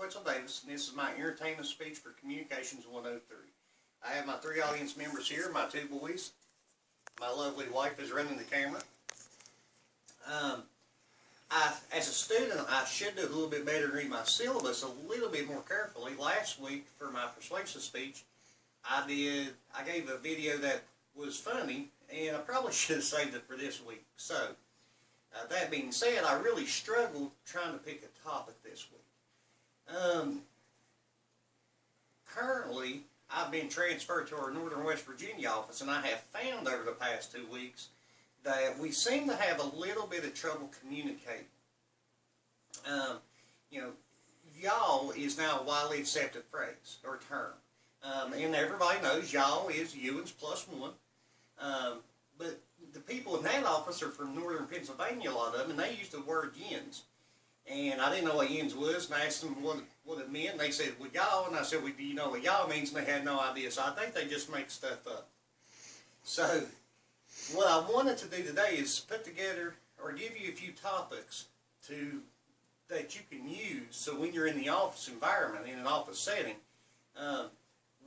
Wetzel Davis, and this is my entertainment speech for Communications 103. I have my 3 audience members here, my 2 boys. My lovely wife is running the camera. As a student, I should do a little bit better and read my syllabus a little bit more carefully. Last week, for my persuasive speech, I gave a video that was funny, and I probably should have saved it for this week. So, that being said, I really struggled trying to pick a topic this week. Currently, I've been transferred to our Northern West Virginia office, and I have found over the past 2 weeks that we seem to have a little bit of trouble communicating. You know, y'all is now a widely accepted phrase or term. And everybody knows y'all is youans plus 1. But the people in that office are from northern Pennsylvania, a lot of them, and they use the word yins. And I didn't know what yins was, and I asked them what it meant, and they said, well, y'all, and I said, well, do you know what y'all means? And they had no idea, so I think they just make stuff up. So, what I wanted to do today is put together, or give you a few topics that you can use, so when you're in the office environment, in an office setting,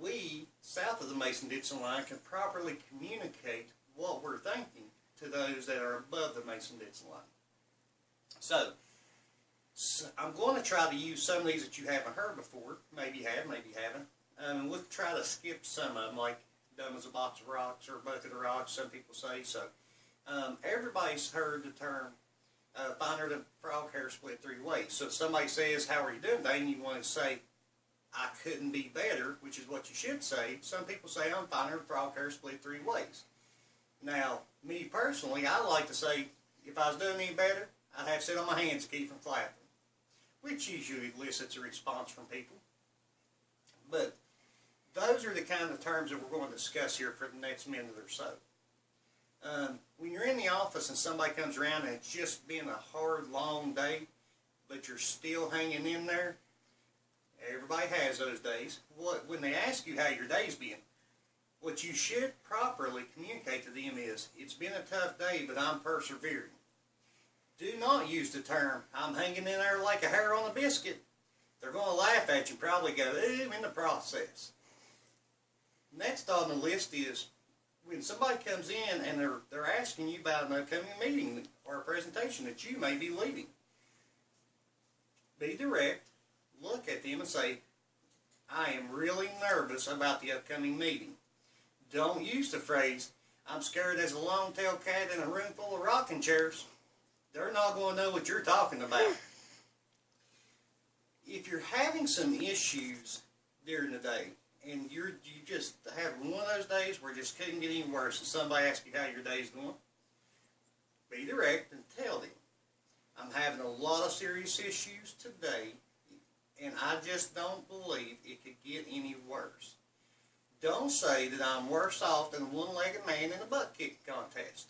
we, south of the Mason-Dixon line, can properly communicate what we're thinking to those that are above the Mason-Dixon line. So, I'm going to try to use some of these that you haven't heard before. Maybe you have, maybe you haven't. We'll try to skip some of them, like dumb as a box of rocks or a bucket of rocks, some people say. So, everybody's heard the term, finer than frog hair split 3 ways. So if somebody says, how are you doing today? And you want to say, I couldn't be better, which is what you should say. Some people say, I'm finer than frog hair split 3 ways. Now, me personally, I like to say, if I was doing any better, I'd have to sit on my hands to keep from flapping, which usually elicits a response from people. But those are the kind of terms that we're going to discuss here for the next minute or so. When you're in the office and somebody comes around and it's just been a hard, long day, but you're still hanging in there, everybody has those days. When they ask you how your day's been, what you should properly communicate to them is, it's been a tough day, but I'm persevering. Do not use the term, I'm hanging in there like a hair on a biscuit. They're going to laugh at you and probably go, ooh, in the process. Next on the list is, when somebody comes in and they're asking you about an upcoming meeting or a presentation that you may be leading, be direct, look at them and say, I am really nervous about the upcoming meeting. Don't use the phrase, I'm scared as a long-tailed cat in a room full of rocking chairs. They're not going to know what you're talking about. If you're having some issues during the day, and you just have one of those days where it just couldn't get any worse, and somebody asks you how your day's going, be direct and tell them, I'm having a lot of serious issues today, and I just don't believe it could get any worse. Don't say that I'm worse off than a one-legged man in a butt-kicking contest.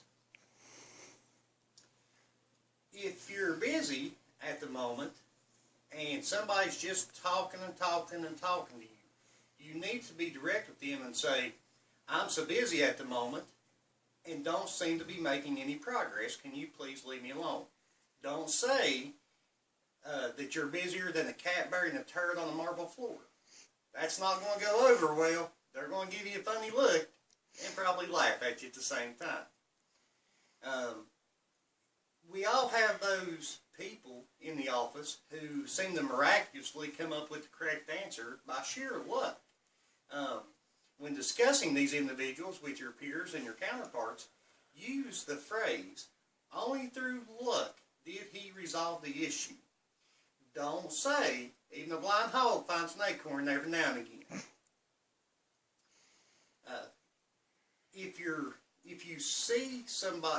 If you're busy at the moment, and somebody's just talking and talking and talking to you, you need to be direct with them and say, I'm so busy at the moment and don't seem to be making any progress. Can you please leave me alone? Don't say that you're busier than a cat burying a turd on a marble floor. That's not going to go over well. They're going to give you a funny look and probably laugh at you at the same time. We all have those people in the office who seem to miraculously come up with the correct answer by sheer luck. When discussing these individuals with your peers and your counterparts, use the phrase, only through luck did he resolve the issue. Don't say, even a blind hog finds an acorn every now and again.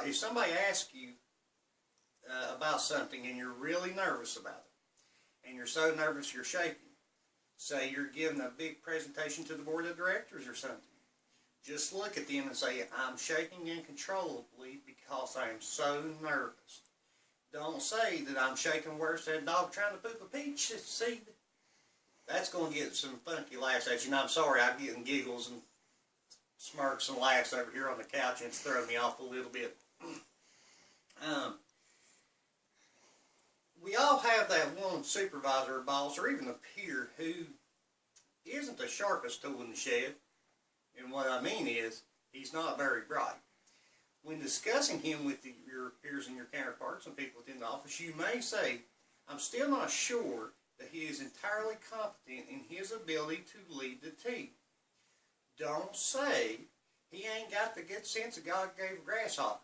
If somebody asks you about something and you're really nervous about it, and you're so nervous you're shaking, say you're giving a big presentation to the board of directors or something, just look at them and say, I'm shaking uncontrollably because I am so nervous. Don't say that I'm shaking worse than a dog trying to poop a peach seed. That's going to get some funky laughs at you. And I'm sorry, I'm getting giggles and smirks and laughs over here on the couch, and it's throwing me off a little bit. we all have that one supervisor or boss or even a peer who isn't the sharpest tool in the shed. And what I mean is, he's not very bright. When discussing him with your peers and your counterparts and people within the office, you may say, I'm still not sure that he is entirely competent in his ability to lead the team. Don't say he ain't got the good sense that God gave a grasshopper.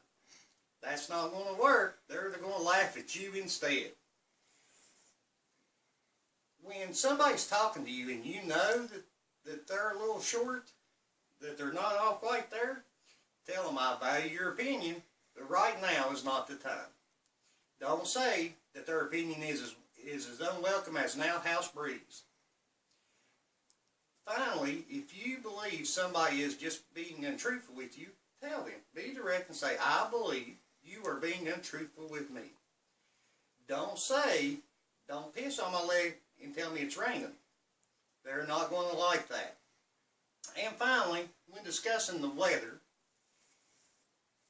That's not going to work. They're going to laugh at you instead. When somebody's talking to you and you know that they're a little short, that they're not all quite there, tell them I value your opinion, but right now is not the time. Don't say that their opinion is as unwelcome as an outhouse breeze. Finally, if you believe somebody is just being untruthful with you, tell them. Be direct and say, I believe you are being untruthful with me. Don't say, don't piss on my leg and tell me it's raining. They're not going to like that. And finally, when discussing the weather,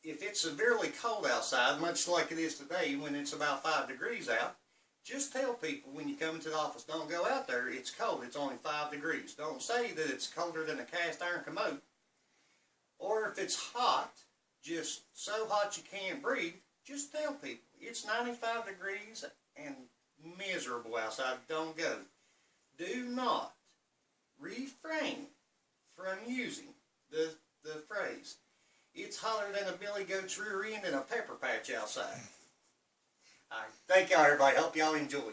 if it's severely cold outside, much like it is today when it's about 5 degrees out, just tell people when you come into the office, don't go out there, it's cold, it's only 5 degrees. Don't say that it's colder than a cast iron commode. Or if it's hot, just so hot you can't breathe, just tell people, it's 95 degrees and miserable outside, don't go. Do not refrain from using the phrase, it's hotter than a billy goat's rear end in a pepper patch outside. All right, thank y'all everybody, hope y'all enjoy.